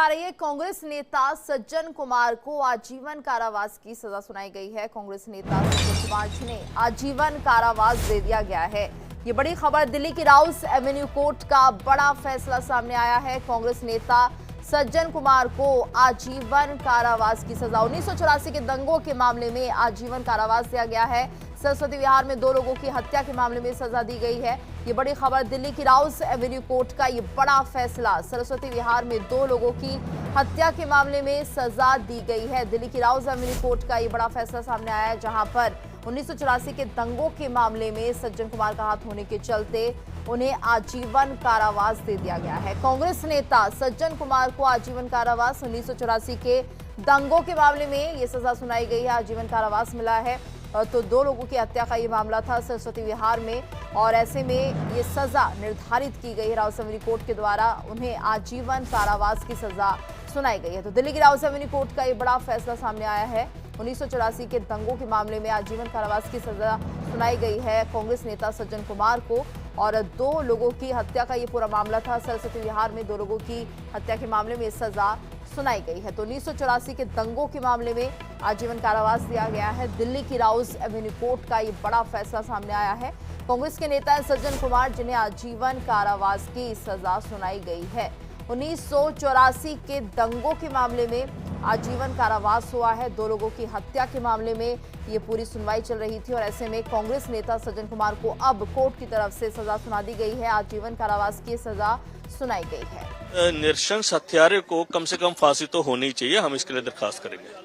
आ रही है। कांग्रेस नेता सज्जन कुमार को आजीवन कारावास की सजा सुनाई गई है। कांग्रेस नेता सज्जन कुमार जिन्हें आजीवन कारावास दे दिया गया है। ये बड़ी खबर, दिल्ली की राउस एवेन्यू कोर्ट का बड़ा फैसला सामने आया है। कांग्रेस नेता सज्जन कुमार को आजीवन कारावास की सजा, 1984 के दंगों के मामले में आजीवन कारावास दिया गया है। सरस्वती विहार में 2 लोगों की हत्या के मामले में सजा दी गई है। ये बड़ी खबर, दिल्ली की राउस एवेन्यू कोर्ट का ये बड़ा फैसला, सरस्वती विहार में 2 लोगों की हत्या के मामले में सजा दी गई है। दिल्ली की राउस एवेन्यू कोर्ट का ये बड़ा फैसला सामने आया है, जहां पर 1984 के दंगों के मामले में सज्जन कुमार का हाथ होने के चलते उन्हें आजीवन कारावास दे दिया गया है। कांग्रेस नेता सज्जन कुमार को आजीवन कारावास, 1984 के दंगों के मामले में ये सजा सुनाई गई है, आजीवन कारावास मिला है। तो 2 लोगों की हत्या का ये मामला था सरस्वती विहार में, और ऐसे में ये सजा निर्धारित की गई है राउस एवेन्यू कोर्ट के द्वारा, उन्हें आजीवन कारावास की सजा सुनाई गई है। तो दिल्ली की राउस एवेन्यू कोर्ट का ये बड़ा फैसला सामने आया है। 1984 के दंगों के मामले में आजीवन कारावास की सजा सुनाई गई है कांग्रेस नेता सज्जन कुमार को, और 2 लोगों की हत्या का ये पूरा मामला था। सरस्वती विहार में 2 लोगों की हत्या के मामले में सजा सुनाई गई है। तो 1984 के दंगों के मामले में आजीवन कारावास दिया गया है। दिल्ली की राउस एवेन्यू कोर्ट का ये बड़ा फैसला सामने आया है। कांग्रेस के नेता सज्जन कुमार जिन्हें आजीवन कारावास की सजा सुनाई गई है। 1984 के दंगों के मामले में आजीवन कारावास हुआ है। 2 लोगों की हत्या के मामले में ये पूरी सुनवाई चल रही थी, और ऐसे में कांग्रेस नेता सज्जन कुमार को अब कोर्ट की तरफ से सजा सुना दी गई है, आजीवन कारावास की सजा सुनाई गई है। नृशंस हत्यारे को कम से कम फांसी तो होनी चाहिए, हम इसके लिए दरखास्त करेंगे।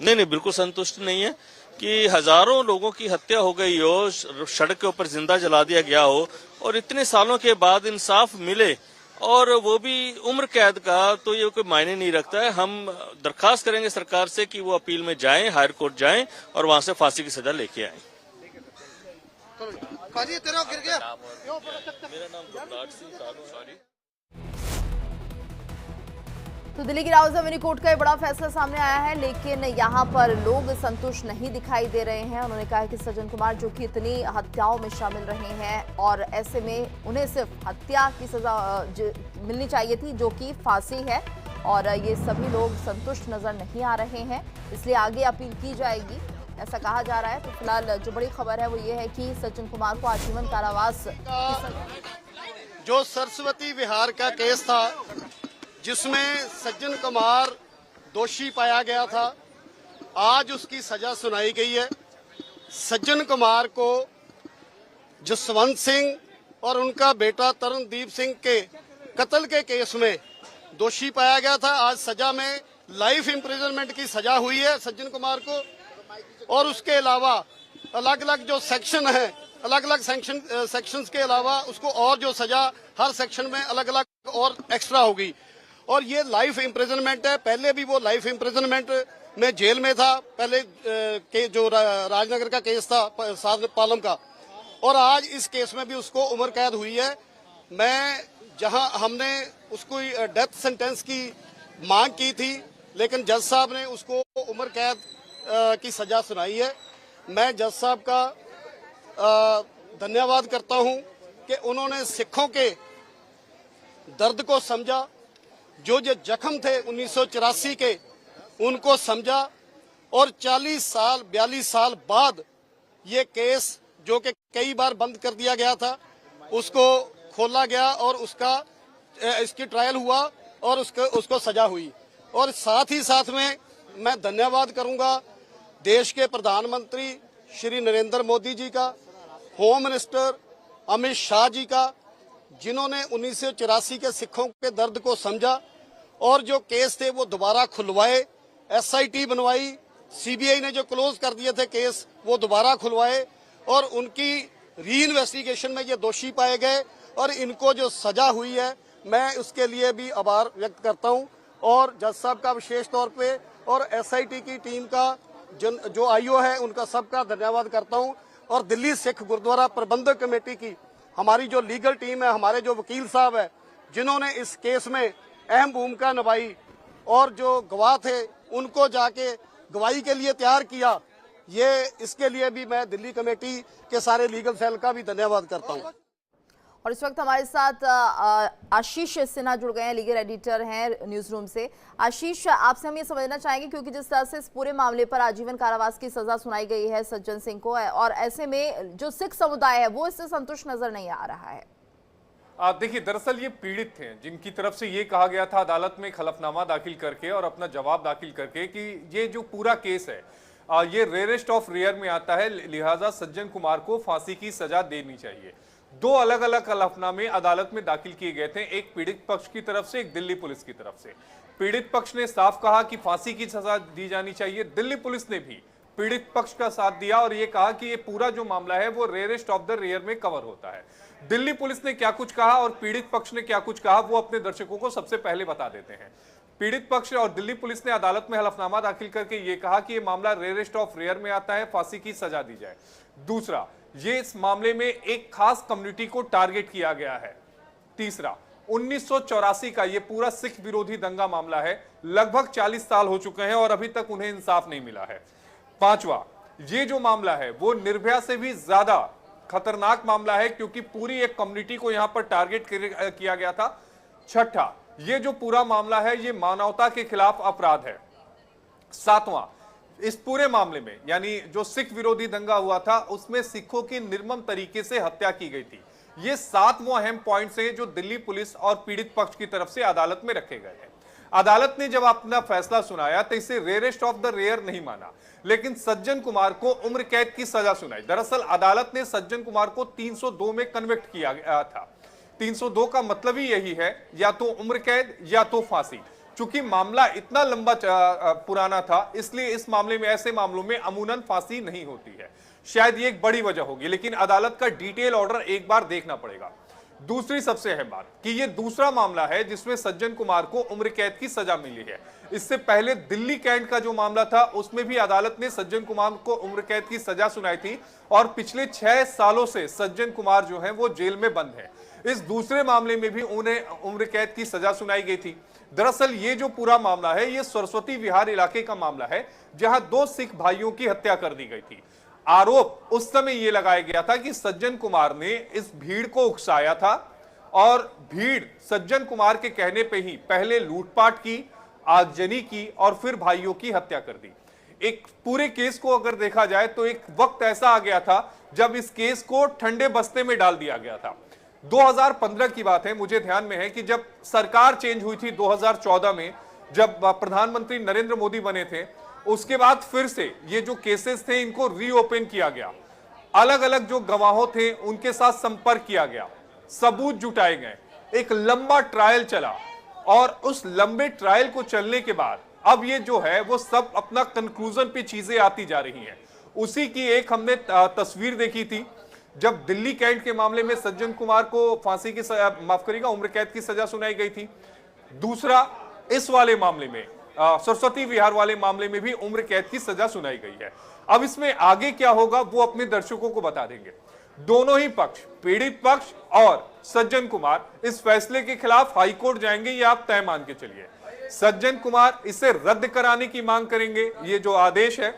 नहीं, बिल्कुल संतुष्ट नहीं है कि हजारों लोगों की हत्या हो गई हो, सड़क के ऊपर जिंदा जला दिया गया हो, और इतने सालों के बाद इंसाफ मिले, और वो भी उम्र कैद का, तो ये कोई मायने नहीं रखता है। हम दरखास्त करेंगे सरकार से कि वो अपील में जाएं, हायर कोर्ट जाएं, और वहां से फांसी की सजा लेके आएं। तेरा गिर गया। मेरा नाम गुरनाट सिंह सानू। तो दिल्ली की राउस एवेन्यू कोर्ट का ये बड़ा फैसला सामने आया है, लेकिन यहाँ पर लोग संतुष्ट नहीं दिखाई दे रहे हैं। उन्होंने कहा कि सज्जन कुमार जो कि इतनी हत्याओं में शामिल रहे हैं, और ऐसे में उन्हें सिर्फ हत्या की सजा मिलनी चाहिए थी, जो कि फांसी है, और ये सभी लोग संतुष्ट नजर नहीं आ रहे हैं, इसलिए आगे अपील की जाएगी, ऐसा कहा जा रहा है। तो फिलहाल जो बड़ी खबर है वो ये है कि सज्जन कुमार को आजीवन कारावास जो सरस्वती विहार का केस था, जिसमें सज्जन कुमार दोषी पाया गया था, आज उसकी सजा सुनाई गई है। सज्जन कुमार को जसवंत सिंह और उनका बेटा तरणदीप सिंह के कत्ल के केस में दोषी पाया गया था। आज सजा में लाइफ इम्प्रिजनमेंट की सजा हुई है सज्जन कुमार को, और उसके अलावा अलग अलग जो सेक्शन है, अलग अलग सेक्शंस के अलावा उसको और जो सजा हर सेक्शन में अलग अलग और एक्स्ट्रा होगी, और ये लाइफ इम्प्रिजनमेंट है। पहले भी वो लाइफ इम्प्रिजनमेंट में जेल में था, पहले के जो राजनगर का केस था साध पालम का, और आज इस केस में भी उसको उम्र कैद हुई है। मैं जहां हमने उसको डेथ सेंटेंस की मांग की थी, लेकिन जज साहब ने उसको उम्र कैद की सजा सुनाई है। मैं जज साहब का धन्यवाद करता हूं कि उन्होंने सिखों के दर्द को समझा, जो जख्म थे 1984 के उनको समझा, और 42 साल बाद ये केस जो कि कई बार बंद कर दिया गया था, उसको खोला गया, और इसकी ट्रायल हुआ, और उसको सजा हुई। और साथ ही साथ में मैं धन्यवाद करूंगा देश के प्रधानमंत्री श्री नरेंद्र मोदी जी का, होम मिनिस्टर अमित शाह जी का, जिन्होंने 1984 के सिखों के दर्द को समझा, और जो केस थे वो दोबारा खुलवाए, SIT बनवाई, CBI ने जो क्लोज कर दिए थे केस वो दोबारा खुलवाए, और उनकी री इन्वेस्टिगेशन में ये दोषी पाए गए, और इनको जो सजा हुई है मैं उसके लिए भी आभार व्यक्त करता हूं, और जज साहब का विशेष तौर पे, और SIT की टीम का जो IO है उनका सबका धन्यवाद करता हूं, और दिल्ली सिख गुरुद्वारा प्रबंधक कमेटी की हमारी जो लीगल टीम है, हमारे जो वकील साहब है, जिन्होंने इस केस में अहम भूमिका निभाई, और जो गवाह थे उनको जाके गवाही के लिए तैयार किया, ये इसके लिए भी मैं दिल्ली कमेटी के सारे लीगल सेल का भी धन्यवाद करता हूं। और इस वक्त हमारे साथ आशीष सिन्हा जुड़ गए हैं, लीगल एडिटर हैं न्यूज रूम से। आशीष, आपसे हम ये समझना चाहेंगे क्योंकि जिस तरह से इस पूरे मामले पर आजीवन कारावास की सजा सुनाई गई है सज्जन सिंह को, और ऐसे में जो सिख समुदाय है वो इससे संतुष्ट नजर नहीं आ रहा है। देखिए, दरअसल ये पीड़ित थे जिनकी तरफ से ये कहा गया था अदालत में हलफनामा दाखिल करके और अपना जवाब दाखिल करके कि ये जो पूरा केस है ये रेयरेस्ट ऑफ रेयर में आता है, लिहाजा सज्जन कुमार को फांसी की सजा देनी चाहिए। दो अलग अलग हलफनामे अदालत में दाखिल किए गए थे, एक पीड़ित पक्ष की तरफ से, एक दिल्ली पुलिस की तरफ से। पीड़ित पक्ष ने साफ कहा कि फांसी की सजा दी जानी चाहिए, दिल्ली पुलिस ने भी पीड़ित पक्ष का साथ दिया और ये कहा कि ये पूरा जो मामला है वो रेयरेस्ट ऑफ द रेयर में कवर होता है। दिल्ली पुलिस ने क्या कुछ कहा और पीड़ित पक्ष ने क्या कुछ कहा वो अपने दर्शकों को सबसे पहले बता देते हैं। पीड़ित पक्ष और दिल्ली पुलिस ने अदालत में हलफनामा दाखिल करके ये कहा कि ये मामला रेयरेस्ट ऑफ रेयर में आता है, फांसी की सजा दी जाए। दूसरा, ये इस मामले में एक खास कम्युनिटी को टारगेट किया गया है। तीसरा, 1984 का ये पूरा सिख विरोधी दंगा मामला है, लगभग 40 साल हो चुके हैं और अभी तक उन्हें इंसाफ नहीं मिला है। पांचवा, ये जो मामला है वो निर्भया से भी ज्यादा खतरनाक मामला है क्योंकि पूरी एक कम्युनिटी को यहां पर टारगेट किया गया था। छठा, ये जो पूरा मामला है ये मानवता के खिलाफ अपराध है। सातवां, इस पूरे मामले में यानी जो सिख विरोधी दंगा हुआ था उसमें सिखों की निर्मम तरीके से हत्या की गई थी। ये 7 वो अहम पॉइंट्स हैं जो दिल्ली पुलिस और पीड़ित पक्ष की तरफ से अदालत में रखे गए हैं। अदालत ने जब अपना फैसला सुनाया तो इसे रेयरेस्ट ऑफ द रेयर नहीं माना, लेकिन सज्जन कुमार को उम्र कैद की सजा सुनाई। दरअसल अदालत ने सज्जन कुमार को 302 में कन्विक्ट किया गया था। 302 का मतलब ही यही है, या तो उम्र कैद या तो फांसी। चूंकि मामला इतना लंबा पुराना था इसलिए इस मामले में, ऐसे मामलों में अमूनन फांसी नहीं होती है। शायद ये एक बड़ी वजह होगी, लेकिन अदालत का डिटेल ऑर्डर एक बार देखना पड़ेगा। दूसरी सबसे अहम बात कि ये दूसरा मामला है जिसमें सज्जन कुमार को उम्र कैद की सजा मिली है। इससे पहले दिल्ली कैंट का जो मामला था उसमें भी अदालत ने सज्जन कुमार को उम्र कैद की सजा सुनाई थी और पिछले 6 सालों से सज्जन कुमार जो है वो जेल में बंद है। इस दूसरे मामले में भी उन्हें उम्र कैद की सजा सुनाई गई थी। दरअसल ये जो पूरा मामला है ये सरस्वती विहार इलाके का मामला है जहां 2 सिख भाइयों की हत्या कर दी गई थी। आरोप उस समय यह लगाया गया था कि सज्जन कुमार ने इस भीड़ को उकसाया था और भीड़ सज्जन कुमार के कहने पे ही पहले लूटपाट की, आगजनी की और फिर भाइयों की हत्या कर दी। एक पूरे केस को अगर देखा जाए तो एक वक्त ऐसा आ गया था जब इस केस को ठंडे बस्ते में डाल दिया गया था। 2015 की बात है, मुझे ध्यान में है कि जब सरकार चेंज हुई थी 2014 में, जब प्रधानमंत्री नरेंद्र मोदी बने थे, उसके बाद फिर से ये जो केसेस थे इनको रीओपन किया गया। अलग अलग जो गवाहों थे उनके साथ संपर्क किया गया, सबूत जुटाए गए, एक लंबा ट्रायल चला और उस लंबे ट्रायल को चलने के बाद अब ये जो है वो सब अपना कंक्लूजन पे चीजें आती जा रही हैं। उसी की एक हमने तस्वीर देखी थी जब दिल्ली कैंट के मामले में सज्जन कुमार को फांसी की माफ करिएगा उम्र कैद की सजा सुनाई गई थी। दूसरा, इस वाले मामले में सरस्वती विहार वाले मामले में भी उम्र कैद की सजा सुनाई गई है। अब इसमें आगे क्या होगा वो अपने दर्शकों को बता देंगे। दोनों ही पक्ष, पीड़ित पक्ष और सज्जन कुमार, इस फैसले के खिलाफ हाईकोर्ट जाएंगे, ये आप तय मान के चलिए। सज्जन कुमार इसे रद्द कराने की मांग करेंगे, ये जो आदेश है,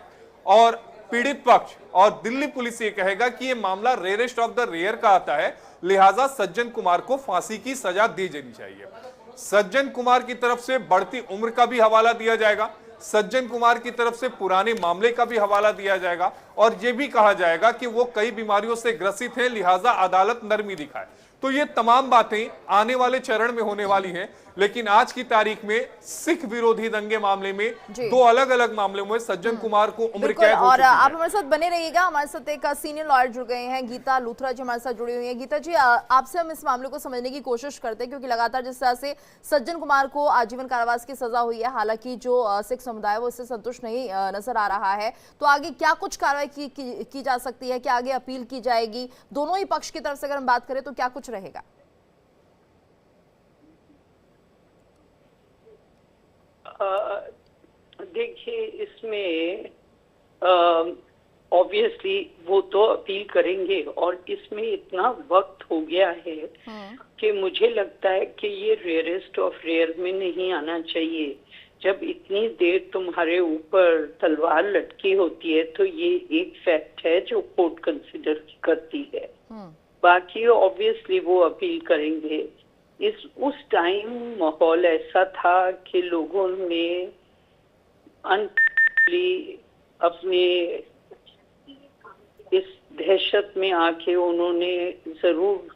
और पीड़ित पक्ष और दिल्ली पुलिस ये कहेगा कि ये मामला रेयरेस्ट ऑफ द रेयर का आता है, लिहाजा सज्जन कुमार को फांसी की सजा दी जानी चाहिए। सज्जन कुमार की तरफ से बढ़ती उम्र का भी हवाला दिया जाएगा, सज्जन कुमार की तरफ से पुराने मामले का भी हवाला दिया जाएगा और यह भी कहा जाएगा कि वो कई बीमारियों से ग्रसित हैं, लिहाजा अदालत नरमी दिखाए। तो ये तमाम बातें आने वाले चरण में होने वाली हैं, लेकिन आज की तारीख में सिख विरोधी दंगे मामले में 2 अलग अलग मामलों में सज्जन कुमार को उम्र कैद हो और चुकी है। आप हमारे साथ बने रहिएगा। हमारे साथ एक सीनियर लॉयर जुड़ गए हैं, गीता लूथरा जी हमारे साथ जुड़ी हुई हैं। गीता जी, आपसे हम इस मामले को समझने की कोशिश करते हैं क्योंकि लगातार जिस तरह से सज्जन कुमार को आजीवन कारावास की सजा हुई है, हालांकि जो सिख समुदाय वो इससे संतुष्ट नहीं नजर आ रहा है, तो आगे क्या कुछ कार्रवाई की जा सकती है? क्या आगे अपील की जाएगी? दोनों ही पक्ष की तरफ से अगर हम बात करें तो क्या कुछ रहेगा? देखिए, इसमें ऑब्वियसली वो तो अपील करेंगे और इसमें इतना वक्त हो गया है कि मुझे लगता है कि ये रेयरेस्ट ऑफ रेयर में नहीं आना चाहिए। जब इतनी देर तुम्हारे ऊपर तलवार लटकी होती है तो ये एक फैक्ट है जो कोर्ट कंसिडर करती है। बाकी ऑब्वियसली वो अपील करेंगे। उस टाइम माहौल ऐसा था कि लोगों में अपने इस दहशत में आके उन्होंने जरूर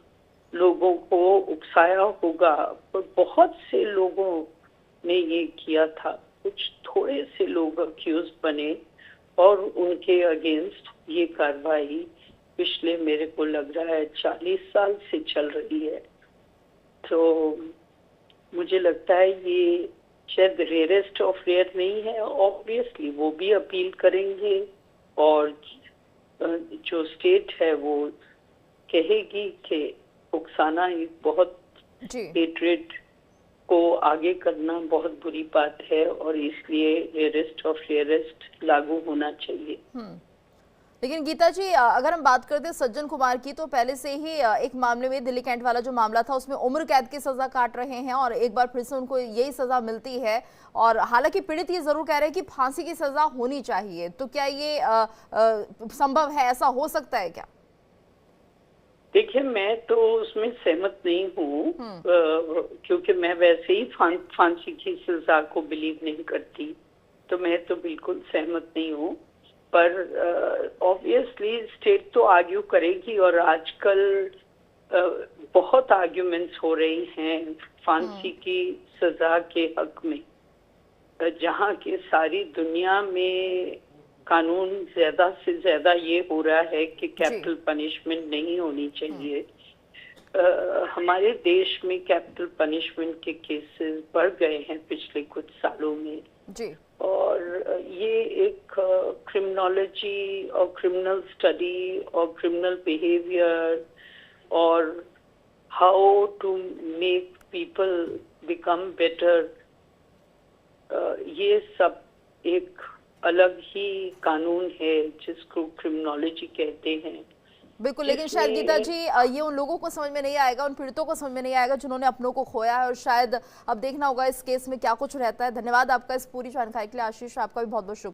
लोगों को उकसाया होगा, पर बहुत से लोगों ने ये किया था। कुछ थोड़े से लोग अक्यूज बने और उनके अगेंस्ट ये कार्रवाई पिछले मेरे को लग रहा है 40 साल से चल रही है। तो मुझे लगता है ये शायद रेयरेस्ट ऑफ रेयर नहीं है। ऑब्वियसली वो भी अपील करेंगे और जो स्टेट है वो कहेगी कि उकसाना एक बहुत हेट्रेड को आगे करना बहुत बुरी बात है और इसलिए रेयरेस्ट ऑफ रेयरेस्ट लागू होना चाहिए। लेकिन गीता जी, अगर हम बात करते हैं सज्जन कुमार की, तो पहले से ही एक मामले में दिल्ली कैंट वाला जो मामला था उसमें उम्र कैद की सजा काट रहे हैं और एक बार फिर से उनको यही सजा मिलती है। और हालांकि पीड़ित ये जरूर कह रहे हैं कि फांसी की सजा होनी चाहिए, तो क्या ये संभव है, ऐसा हो सकता है क्या? देखिए, मैं तो उसमें सहमत नहीं हूँ, क्योंकि मैं वैसे ही फांसी की सजा को बिलीव नहीं करती, तो मैं तो बिल्कुल सहमत नहीं हूँ। पर ऑब्वियसली स्टेट तो आर्ग्यू करेगी और आजकल बहुत आर्ग्यूमेंट्स हो रही हैं फांसी की सजा के हक में, जहाँ के सारी दुनिया में कानून ज्यादा से ज्यादा ये हो रहा है कि कैपिटल पनिशमेंट नहीं होनी चाहिए। हमारे देश में कैपिटल पनिशमेंट के केसेस बढ़ गए हैं पिछले कुछ सालों में जी। और ये एक क्रिमिनोलॉजी और क्रिमिनल स्टडी और क्रिमिनल बिहेवियर और how to make people become better, ये सब एक अलग ही कानून है जिसको क्रिमिनोलॉजी कहते हैं। बिल्कुल, लेकिन शायद गीता जी ये उन लोगों को समझ में नहीं आएगा, उन पीड़ितों को समझ में नहीं आएगा जिन्होंने अपनों को खोया है, और शायद अब देखना होगा इस केस में क्या कुछ रहता है। धन्यवाद आपका इस पूरी जानकारी के लिए आशीष, आपका भी बहुत बहुत शुक्रिया।